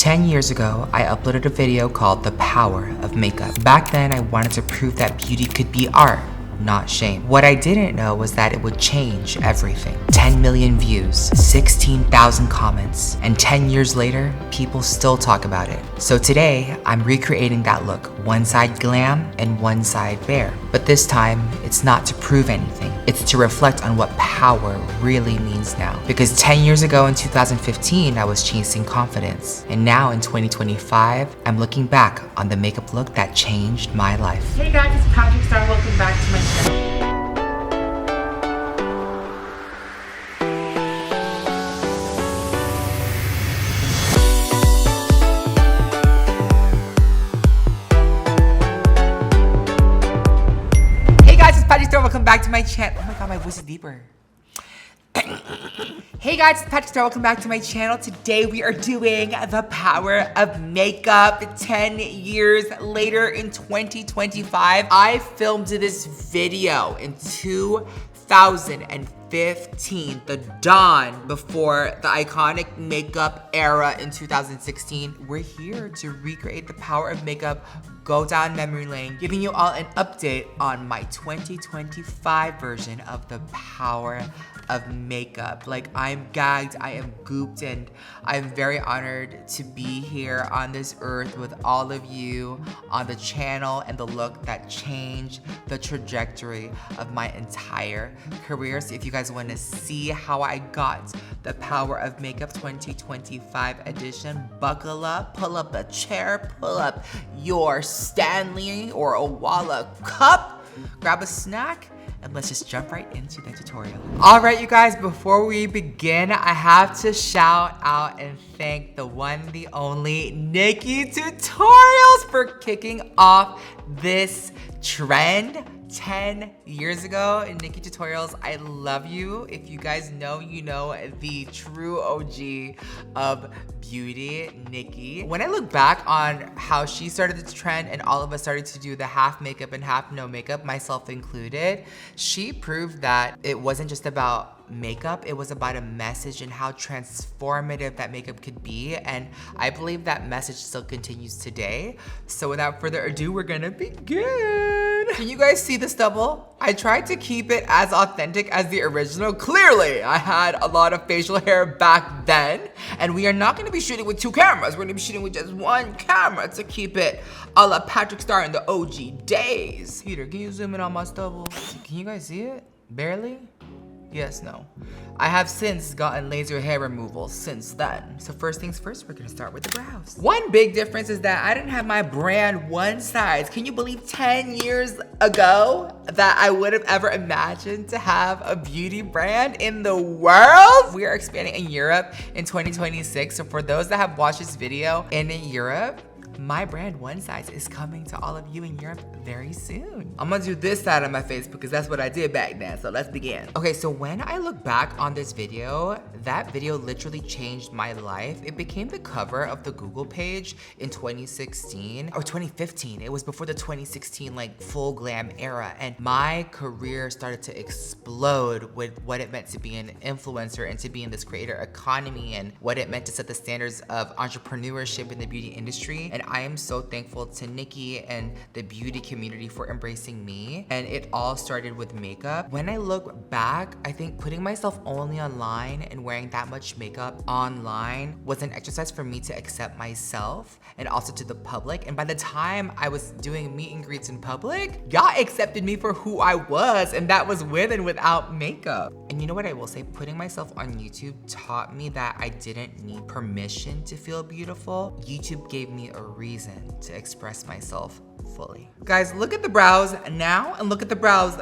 10 years ago, I uploaded a video called The Power of Makeup. Back then, I wanted to prove that beauty could be art, not shame. What I didn't know was that it would change everything. 10 million views, 16,000 comments, and 10 years later, people still talk about it. So today, I'm recreating that look, one side glam and one side bare. But this time, it's not to prove anything. It's to reflect on what power really means now. Because 10 years ago in 2015, I was chasing confidence. And now in 2025, I'm looking back on the makeup look that changed my life. Hey guys, it's PatrickStarrr. Welcome back to my channel. Hey guys, it's PatrickStarrr. Welcome back to my channel. Oh my god, my voice is deeper. Hey guys, it's PatrickStarrr. Welcome back to my channel. Today we are doing the power of makeup 10 years later in 2025. I filmed this video in 2015, the dawn before the iconic makeup era in 2016. We're here to recreate the power of makeup, go down memory lane, giving you all an update on my 2025 version of the power of makeup. Like, I'm gagged, I am gooped, and I'm very honored to be here on this earth with all of you on the channel and the look that changed the trajectory of my entire career. So if you guys want to see how I got the power of makeup 2025 edition, buckle up, pull up a chair, pull up your Stanley or Owala cup, grab a snack, and let's just jump right into the tutorial. All right, you guys, before we begin, I have to shout out and thank the one, the only Nikki Tutorials for kicking off this trend 10 years ago. And Nikki Tutorials, I love you. If you guys know, you know the true OG of beauty, Nikki. When I look back on how she started this trend and all of us started to do the half makeup and half no makeup, myself included, she proved that it wasn't just about makeup, it was about a message and how transformative that makeup could be. And I believe that message still continues today. So without further ado, we're gonna begin. Can you guys see the stubble? I tried to keep it as authentic as the original. Clearly, I had a lot of facial hair back then, and we are not gonna be shooting with two cameras. We're gonna be shooting with just one camera to keep it a la PatrickStarrr in the OG days. Peter, can you zoom in on my stubble? Can you guys see it? Barely? Yes, no. I have since gotten laser hair removal since then. So first things first, we're gonna start with the brows. One big difference is that I didn't have my brand one size. Can you believe 10 years ago that I would have ever imagined to have a beauty brand in the world? We are expanding in Europe in 2026. So for those that have watched this video in Europe, my brand one size is coming to all of you in Europe very soon. I'm gonna do this side of my face because that's what I did back then, so let's begin. Okay, so when I look back on this video, that video literally changed my life. It became the cover of the Google page in 2016 or 2015. It was before the 2016 like full glam era, and my career started to explode with what it meant to be an influencer and to be in this creator economy and what it meant to set the standards of entrepreneurship in the beauty industry. And I am so thankful to Nikki and the beauty community for embracing me. And it all started with makeup. When I look back, I think putting myself only online and wearing that much makeup online was an exercise for me to accept myself and also to the public. And by the time I was doing meet and greets in public, y'all accepted me for who I was, and that was with and without makeup. And you know what I will say? Putting myself on YouTube taught me that I didn't need permission to feel beautiful. YouTube gave me a reason to express myself fully. Guys, look at the brows now and look at the brows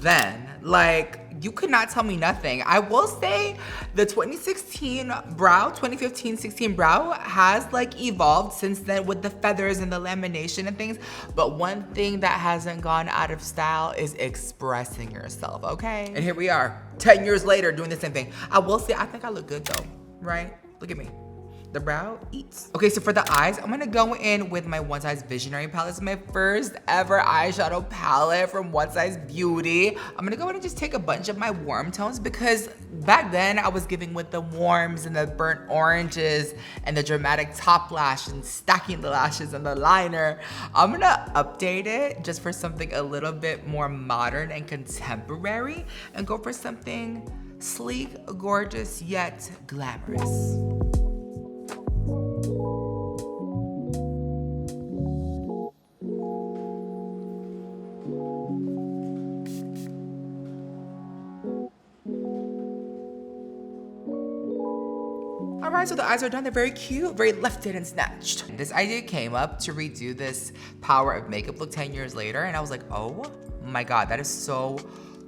then. Like, you could not tell me nothing. I will say the 2016 brow, 2015-16 brow has like evolved since then with the feathers and the lamination and things. But one thing that hasn't gone out of style is expressing yourself, okay? And here we are, 10 years later doing the same thing. I will say, I think I look good though, right? Look at me. The brow eats. Okay, so for the eyes, I'm gonna go in with my One Size Visionary palette. This is my first ever eyeshadow palette from One Size Beauty. I'm gonna go in and just take a bunch of my warm tones because back then I was giving with the warms and the burnt oranges and the dramatic top lash and stacking the lashes and the liner. I'm gonna update it just for something a little bit more modern and contemporary and go for something sleek, gorgeous, yet glamorous. Alright, so the eyes are done. They're very cute, very lifted and snatched. This idea came up to redo this Power of Makeup look 10 years later, and I was like, oh my god, that is so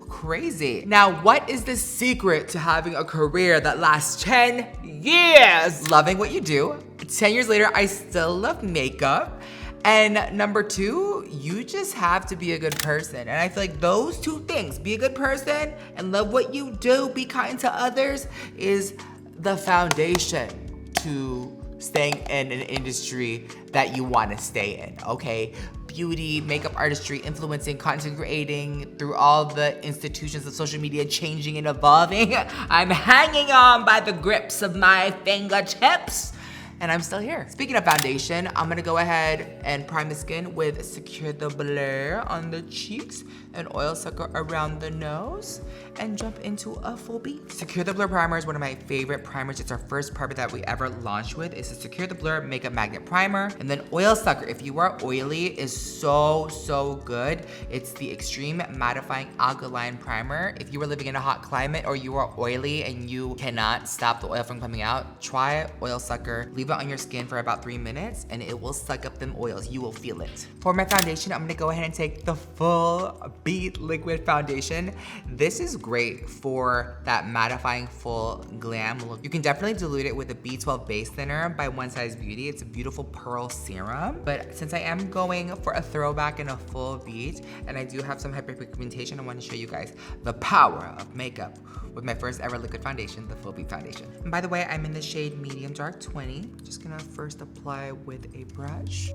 crazy. Now, what is the secret to having a career that lasts 10 years? Loving what you do. 10 years later, I still love makeup. And number two, you just have to be a good person. And I feel like those two things, be a good person and love what you do, be kind to others, is the foundation to staying in an industry that you want to stay in, okay? Beauty, makeup artistry, influencing, content creating, through all the institutions of social media changing and evolving. I'm hanging on by the grips of my fingertips. And I'm still here. Speaking of foundation, I'm gonna go ahead and prime the skin with Secure the Blur on the cheeks and Oil Sucker around the nose and jump into a full beat. Secure the Blur primer is one of my favorite primers. It's our first primer that we ever launched with. It's a Secure the Blur Makeup Magnet Primer. And then Oil Sucker, if you are oily, is so good. It's the Extreme Mattifying Alkaline Primer. If you are living in a hot climate or you are oily and you cannot stop the oil from coming out, try Oil Sucker. Leave it on your skin for about 3 minutes and it will suck up them oils. You will feel it. For my foundation, I'm gonna go ahead and take the full Beat Liquid Foundation. This is great for that mattifying full glam look. You can definitely dilute it with a B12 base thinner by One Size Beauty. It's a beautiful pearl serum. But since I am going for a throwback and a full beat, and I do have some hyperpigmentation, I want to show you guys the power of makeup with my first ever liquid foundation, the Full Beat Foundation. And by the way, I'm in the shade Medium Dark 20. Just gonna first apply with a brush.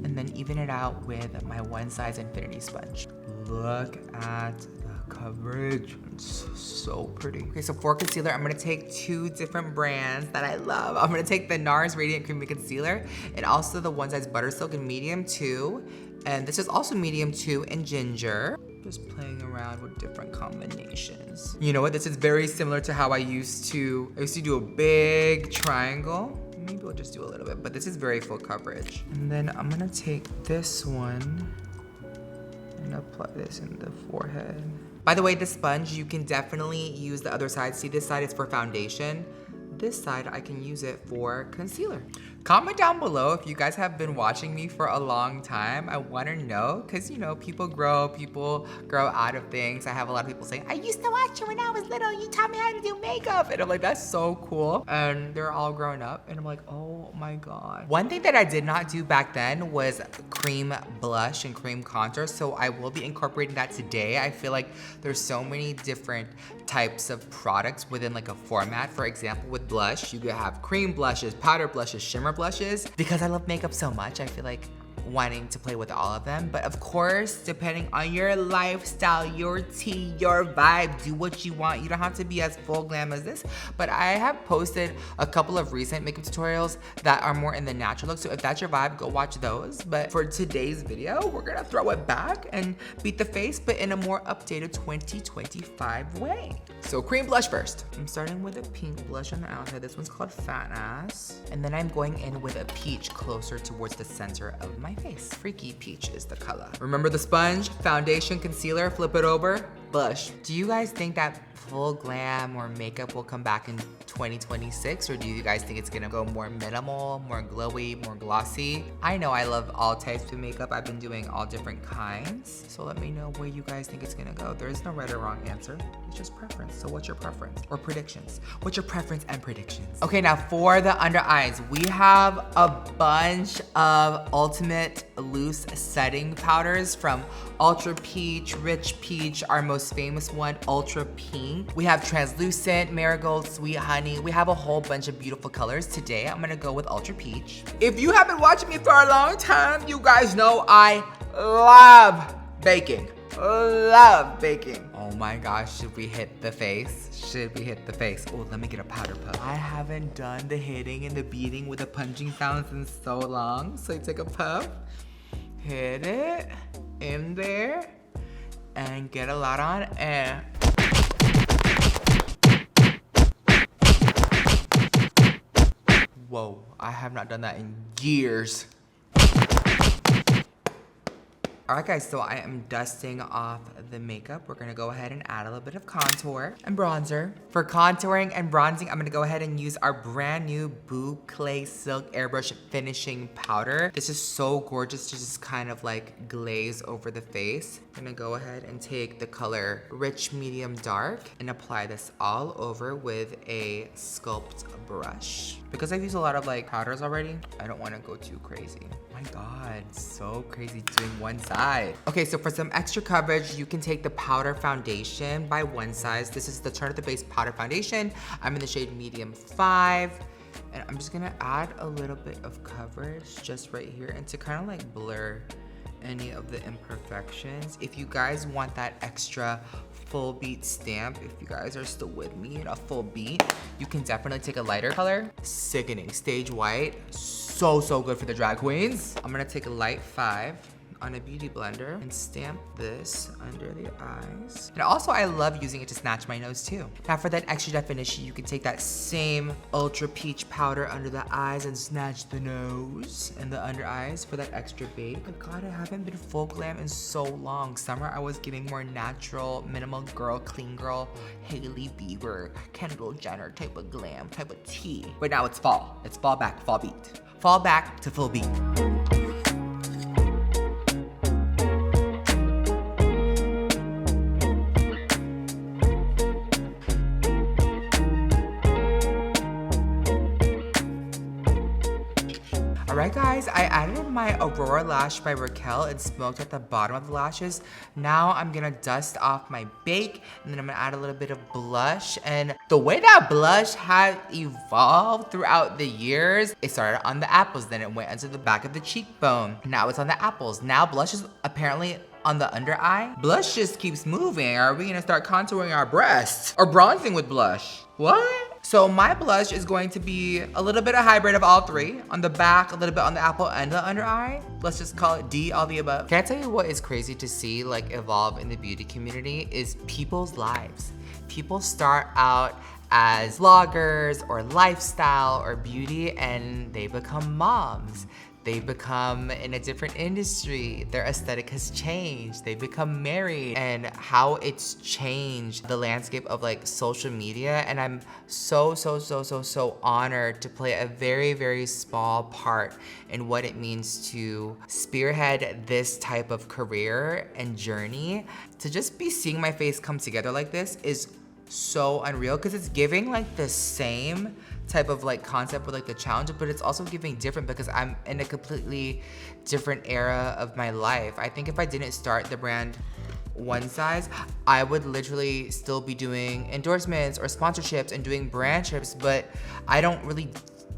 And then even it out with my One Size Infinity Sponge. Look at the coverage. It's so pretty. Okay, so for concealer, I'm gonna take two different brands that I love. I'm gonna take the NARS Radiant Creamy Concealer and also the One Size Butter Silk in medium 2. And this is also medium 2 in ginger. Just playing around with different combinations. You know what? This is very similar to how I used to do a big triangle. Maybe we'll just do a little bit, but this is very full coverage. And then I'm gonna take this one and apply this in the forehead. By the way, the sponge, you can definitely use the other side. See, this side is for foundation. This side, I can use it for concealer. Comment down below if you guys have been watching me for a long time. I wanna know, cause you know, people grow out of things. I have a lot of people saying, I used to watch you when I was little, you taught me how to do makeup. And I'm like, that's so cool. And they're all grown up, and I'm like, oh my God. One thing that I did not do back then was cream blush and cream contour, so I will be incorporating that today. I feel like there's so many different types of products within like a format. For example, with blush, you could have cream blushes, powder blushes, shimmer blushes. Because I love makeup so much, I feel like wanting to play with all of them. But of course, depending on your lifestyle, your tea, your vibe, do what you want. You don't have to be as full glam as this, but I have posted a couple of recent makeup tutorials that are more in the natural look. So if that's your vibe, go watch those. But for today's video, we're gonna throw it back and beat the face, but in a more updated 2025 way. So cream blush first. I'm starting with a pink blush on the outside. This one's called Fat Ass. And then I'm going in with a peach closer towards the center of my face. Freaky Peach is the color. Remember the sponge, foundation, concealer, flip it over, blush. Do you guys think that full glam or makeup will come back in 2026, or do you guys think it's gonna go more minimal, more glowy, more glossy? I know I love all types of makeup. I've been doing all different kinds. So let me know where you guys think it's gonna go. There is no right or wrong answer. It's just preference. So what's your preference? Or predictions? What's your preference and predictions? Okay, now for the under eyes, we have a bunch of Ultimate Loose Setting Powders from Ultra Peach, Rich Peach, our most most famous one, Ultra Pink. We have Translucent, Marigold, Sweet Honey. We have a whole bunch of beautiful colors. Today, I'm gonna go with Ultra Peach. If you have been watching me for a long time, you guys know I love baking. Love baking. Oh my gosh, should we hit the face? Should we hit the face? Oh, let me get a powder puff. I haven't done the hitting and the beating with the punching sounds in so long. So you take a puff, hit it in there, and get a lot on, and whoa, I have not done that in years. Alright guys, so I am dusting off the makeup. We're gonna go ahead and add a little bit of contour and bronzer. For contouring and bronzing, I'm gonna go ahead and use our brand new Boucle Silk Airbrush Finishing Powder. This is so gorgeous to just kind of like glaze over the face. I'm gonna go ahead and take the color Rich Medium Dark and apply this all over with a sculpt brush. Because I've used a lot of like powders already, I don't wanna go too crazy. Oh my God, so crazy doing one side. Okay, so for some extra coverage, you can take the powder foundation by one size. This is the Turn Up the Base Powder Foundation. I'm in the shade Medium 5. And I'm just gonna add a little bit of coverage just right here and to kind of like blur any of the imperfections. If you guys want that extra full beat stamp, if you guys are still with me in a full beat, you can definitely take a lighter color. Sickening, Stage White. So good for the drag queens. I'm gonna take a light 5 on a beauty blender and stamp this under the eyes. And also I love using it to snatch my nose too. Now for that extra definition, you can take that same Ultra Peach powder under the eyes and snatch the nose and the under eyes for that extra bait. But God, I haven't been full glam in so long. Summer, I was giving more natural, minimal girl, clean girl, Hailey Bieber, Kendall Jenner type of glam, type of tea. But now it's fall. It's fall back, fall beat. Fall back to full beat. Alright guys, I added my Aurora Lash by Raquel and smoked at the bottom of the lashes. Now I'm gonna dust off my bake and then I'm gonna add a little bit of blush. And the way that blush has evolved throughout the years, it started on the apples, then it went into the back of the cheekbone. Now it's on the apples. Now blush is apparently on the under eye. Blush just keeps moving. Are we gonna start contouring our breasts or bronzing with blush? What? So my blush is going to be a little bit of hybrid of all three. On the back, a little bit on the apple and the under eye. Let's just call it D, all the above. Can I tell you what is crazy to see like evolve in the beauty community is people's lives. People start out as vloggers or lifestyle or beauty and they become moms. They become in a different industry. Their aesthetic has changed. They become married and how it's changed the landscape of like social media. And I'm so honored to play a very small part in what it means to spearhead this type of career and journey. To just be seeing my face come together like this is so unreal because it's giving like the same type of like concept for like the challenge, but it's also giving different because I'm in a completely different era of my life. I think if I didn't start the brand one size, I would literally still be doing endorsements or sponsorships and doing brand trips, but I don't really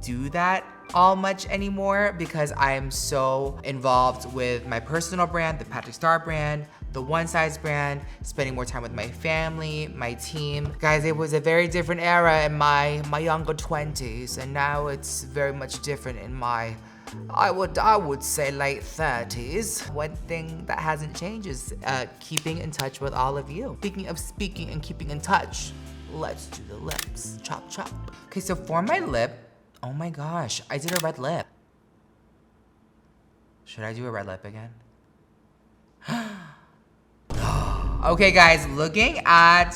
do that all much anymore because I am so involved with my personal brand, the PatrickStarrr brand, the One Size brand, spending more time with my family, my team. Guys, it was a very different era in my younger 20s, and now it's very much different in my, I would say late 30s. One thing that hasn't changed is keeping in touch with all of you. Speaking of speaking and keeping in touch, let's do the lips. Chop, chop. Okay, so for my lip, oh my gosh, I did a red lip. Should I do a red lip again? Okay guys, looking at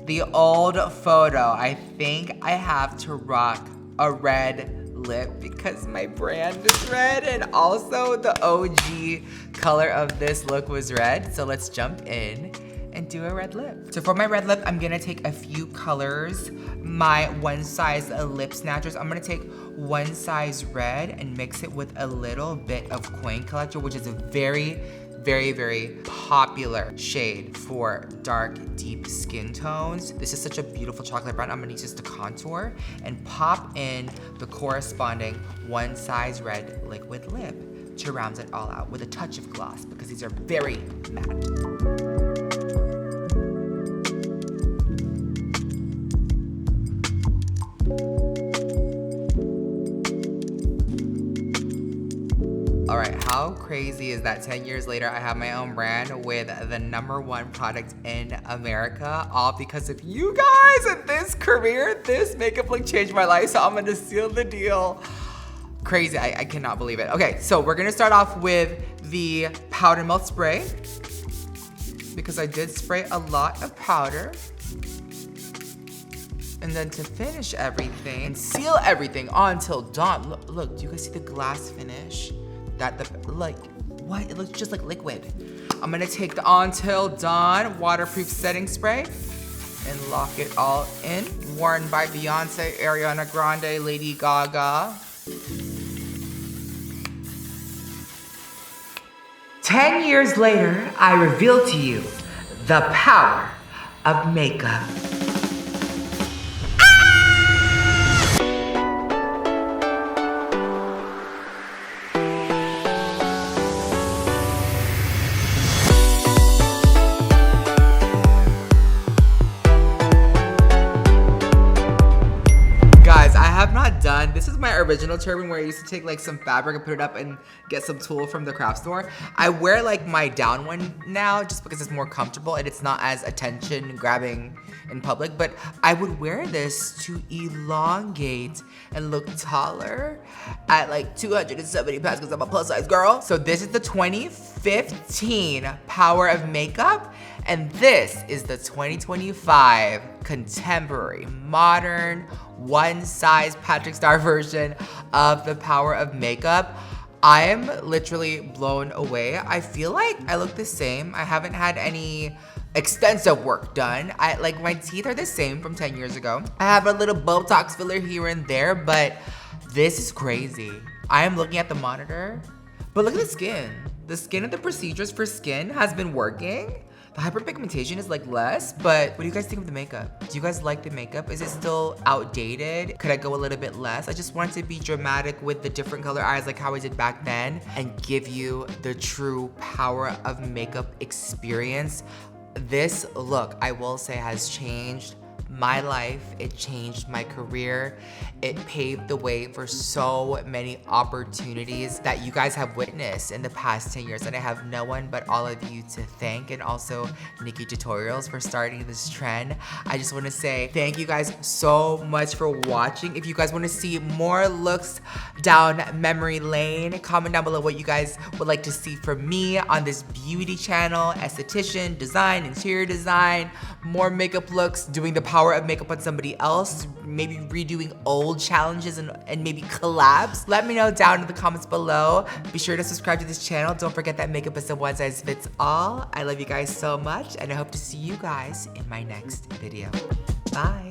the old photo, I think I have to rock a red lip because my brand is red and also the OG color of this look was red. So let's jump in and do a red lip. So for my red lip, I'm gonna take a few colors, my One Size lip snatchers. I'm gonna take One Size red and mix it with a little bit of Coin Collector, which is a very very, very popular shade for dark, deep skin tones. This is such a beautiful chocolate brown. I'm gonna use this to contour and pop in the corresponding one size red liquid lip to round it all out with a touch of gloss because these are very matte. All right, how crazy is that 10 years later, I have my own brand with the #1 product in America, all because of you guys and this career. This makeup look changed my life, so I'm gonna seal the deal. Crazy, I cannot believe it. Okay, so we're gonna start off with the powder melt spray because I did spray a lot of powder. And then to finish everything and seal everything until dawn. Look, do you guys see the glass finish? What? It looks just like liquid. I'm gonna take the Until Dawn waterproof setting spray and lock it all in. Worn by Beyonce, Ariana Grande, Lady Gaga. 10 years later, I reveal to you the power of makeup. This is my original turban where I used to take like some fabric and put it up and get some tulle from the craft store. I wear like my down one now just because it's more comfortable and it's not as attention grabbing in public, but I would wear this to elongate and look taller at like 270 pounds because I'm a plus size girl. So this is the 2015 Power of Makeup, and this is the 2025 contemporary, modern, one size PatrickStarrr version of the Power of Makeup. I am literally blown away. I feel like I look the same. I haven't had any extensive work done. Like my teeth are the same from 10 years ago. I have a little Botox filler here and there, but this is crazy. I am looking at the monitor, but look at the skin. The skin of the procedures for skin has been working. The hyperpigmentation is like less, but what do you guys think of the makeup? Do you guys like the makeup? Is it still outdated? Could I go a little bit less? I just wanted to be dramatic with the different color eyes like how I did back then and give you the true Power of Makeup experience. This look, I will say, has changed my life. It changed my career. It paved the way for so many opportunities that you guys have witnessed in the past 10 years. And I have no one but all of you to thank, and also Nikki Tutorials for starting this trend. I just want to say thank you guys so much for watching. If you guys want to see more looks down memory lane, comment down below what you guys would like to see from me on this beauty channel. Esthetician, design, interior design, more makeup looks, doing the Power of Makeup on somebody else, maybe redoing old challenges and maybe collabs. Let me know down in the comments below. Be sure to subscribe to this channel. Don't forget that makeup is a one size fits all. I love you guys so much, and I hope to see you guys in my next video. Bye.